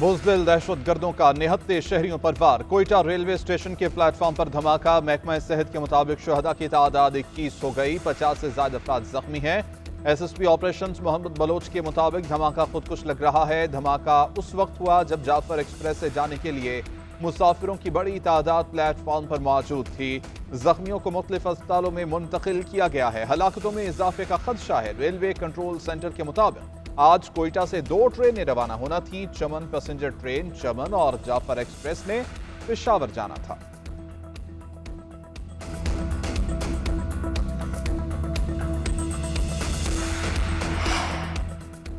بزدل دہشت گردوں کا نہتے شہریوں پر وار۔ کوئٹہ ریلوے اسٹیشن کے پلیٹ فارم پر دھماکہ۔ محکمہ صحت کے مطابق شہداء کی تعداد 21 ہو گئی، 50 سے زائد افراد زخمی ہیں۔ S S P operations Muhammad Baloch کے مطابق دھماکہ خودکش لگ رہا ہے۔ دھماکہ اس وقت ہوا جب جعفر ایکسپریس سے جانے کے لیے مسافروں کی بڑی تعداد پلیٹ فارم پر موجود تھی۔ زخمیوں کو مختلف اسپتالوں میں منتقل کیا گیا ہے۔ ہلاکتوں میں اضافے کا خدشہ ہے۔ ریلوے کنٹرول سینٹر کے مطابق آج کوئٹہ سے 2 ٹرینیں روانہ ہونا تھی۔ چمن پیسنجر ٹرین چمن اور جعفر ایکسپریس نے پشاور جانا تھا۔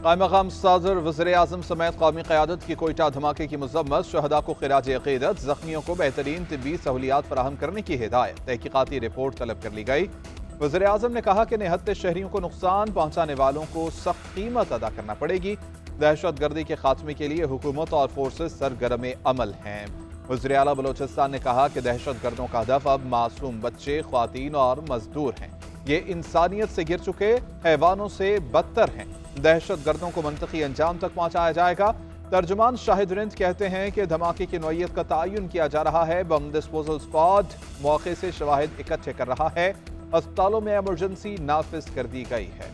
قائم مقام صدر وزیر اعظم سمیت قومی قیادت کی کوئٹہ دھماکے کی مذمت۔ شہداء کو خراج عقیدت، زخمیوں کو بہترین طبی سہولیات فراہم کرنے کی ہدایت۔ تحقیقاتی رپورٹ طلب کر لی گئی۔ وزیر اعظم نے کہا کہ نہتے شہریوں کو نقصان پہنچانے والوں کو سخت قیمت ادا کرنا پڑے گی۔ دہشت گردی کے خاتمے کے لیے حکومت اور فورسز سرگرم عمل ہیں۔ وزیر اعلیٰ بلوچستان نے کہا کہ دہشت گردوں کا ہدف اب معصوم بچے، خواتین اور مزدور ہیں۔ یہ انسانیت سے گر چکے حیوانوں سے بدتر ہیں۔ دہشت گردوں کو منطقی انجام تک پہنچایا جائے گا۔ ترجمان شاہد رند کہتے ہیں کہ دھماکے کی نوعیت کا تعین کیا جا رہا ہے۔ بم ڈسپوزل اسکواڈ موقع سے شواہد اکٹھے کر رہا ہے۔ اسپتالوں میں ایمرجنسی نافذ کر دی گئی ہے۔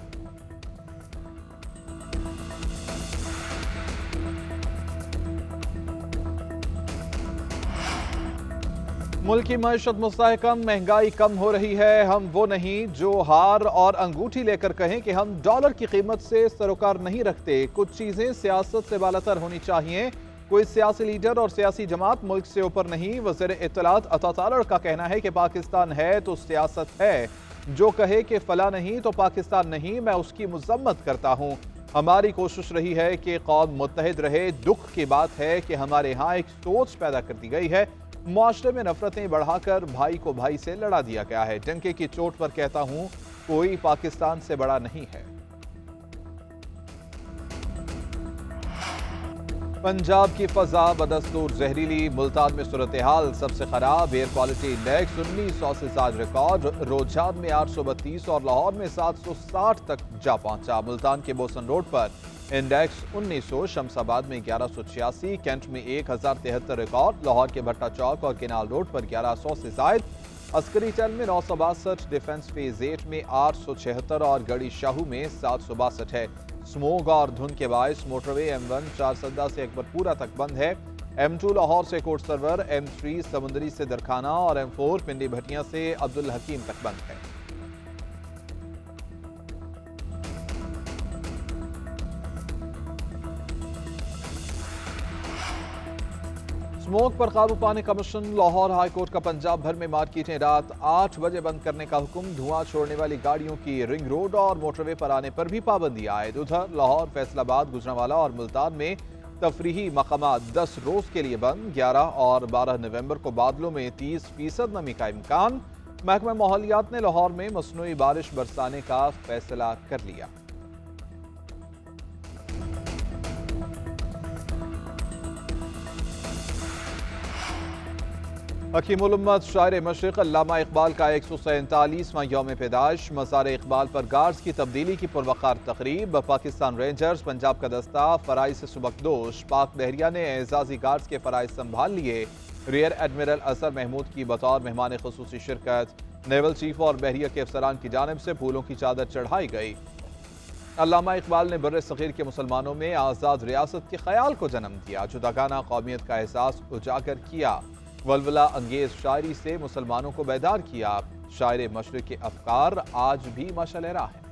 ملک کی معیشت مستحکم، مہنگائی کم ہو رہی ہے۔ ہم وہ نہیں جو ہار اور انگوٹھی لے کر کہیں کہ ہم ڈالر کی قیمت سے سروکار نہیں رکھتے۔ کچھ چیزیں سیاست سے بالاتر ہونی چاہیے۔ کوئی سیاسی لیڈر اور سیاسی جماعت ملک سے اوپر نہیں۔ وزیر اطلاعات عطا تالر کا کہنا ہے کہ پاکستان ہے تو سیاست ہے۔ جو کہے کہ فلاں نہیں تو پاکستان نہیں، میں اس کی مذمت کرتا ہوں۔ ہماری کوشش رہی ہے کہ قوم متحد رہے۔ دکھ کی بات ہے کہ ہمارے ہاں ایک سوچ پیدا کر دی گئی ہے۔ معاشرے میں نفرتیں بڑھا کر بھائی کو بھائی سے لڑا دیا گیا ہے۔ ڈنکے کی چوٹ پر کہتا ہوں، کوئی پاکستان سے بڑا نہیں ہے۔ پنجاب کی فضا بدستور زہریلی۔ ملتان میں صورتحال سب سے خراب۔ ایئر کوالٹی انڈیکس 1900 سے زائد ریکارڈ۔ روجان میں 832 اور لاہور میں 760 تک جا پہنچا۔ ملتان کے بوسن روڈ پر انڈیکس 1900، شمس آباد میں 1186، کینٹ میں 1073 ریکارڈ۔ لاہور کے بھٹا چوک اور کینال روڈ پر 1100 سے زائد۔ عسکری ٹل میں 962، ڈیفنس فیز 8 میں 876 اور گڑی شاہو میں 762 ہے۔ سموگ اور دھند کے باعث موٹر وے M1 چارسدہ سے اکبر پورہ تک بند ہے۔ M2 لاہور سے کوٹ سرور، M3 سمندری سے درخانہ اور M4 پنڈی بھٹیاں سے عبدالحکیم تک بند ہے۔ سموگ پر قابو پانے کا مشن۔ لاہور ہائی کورٹ کا پنجاب بھر میں مارکیٹیں رات 8 بجے بند کرنے کا حکم۔ دھواں چھوڑنے والی گاڑیوں کی رنگ روڈ اور موٹر وے پر آنے پر بھی پابندی عائد۔ ادھر لاہور، فیصل آباد، گجرانوالہ اور ملتان میں تفریحی مقامات 10 روز کے لیے بند۔ 11 اور 12 نومبر کو بادلوں میں 30% نمی کا امکان۔ محکمہ ماحولیات نے لاہور میں مصنوعی بارش برسانے کا فیصلہ کر لیا۔ حکیم الامت شاعر مشرق علامہ اقبال کا 147واں یوم پیدائش۔ مزار اقبال پر گارڈز کی تبدیلی کی پروقار تقریب۔ پاکستان رینجرز پنجاب کا دستہ فرائض سے سبکدوش۔ پاک بحریہ نے اعزازی گارڈز کے فرائض سنبھال لیے۔ ریئر ایڈمرل اظہر محمود کی بطور مہمان خصوصی شرکت۔ نیول چیف اور بحریہ کے افسران کی جانب سے پھولوں کی چادر چڑھائی گئی۔ علامہ اقبال نے بر صغیر کے مسلمانوں میں آزاد ریاست کے خیال کو جنم دیا۔ جداگانہ قومیت کا احساس اجاگر کیا۔ ولولہ انگیز شاعری سے مسلمانوں کو بیدار کیا۔ شاعر مشرق کے افکار آج بھی مشعل راہ ہیں۔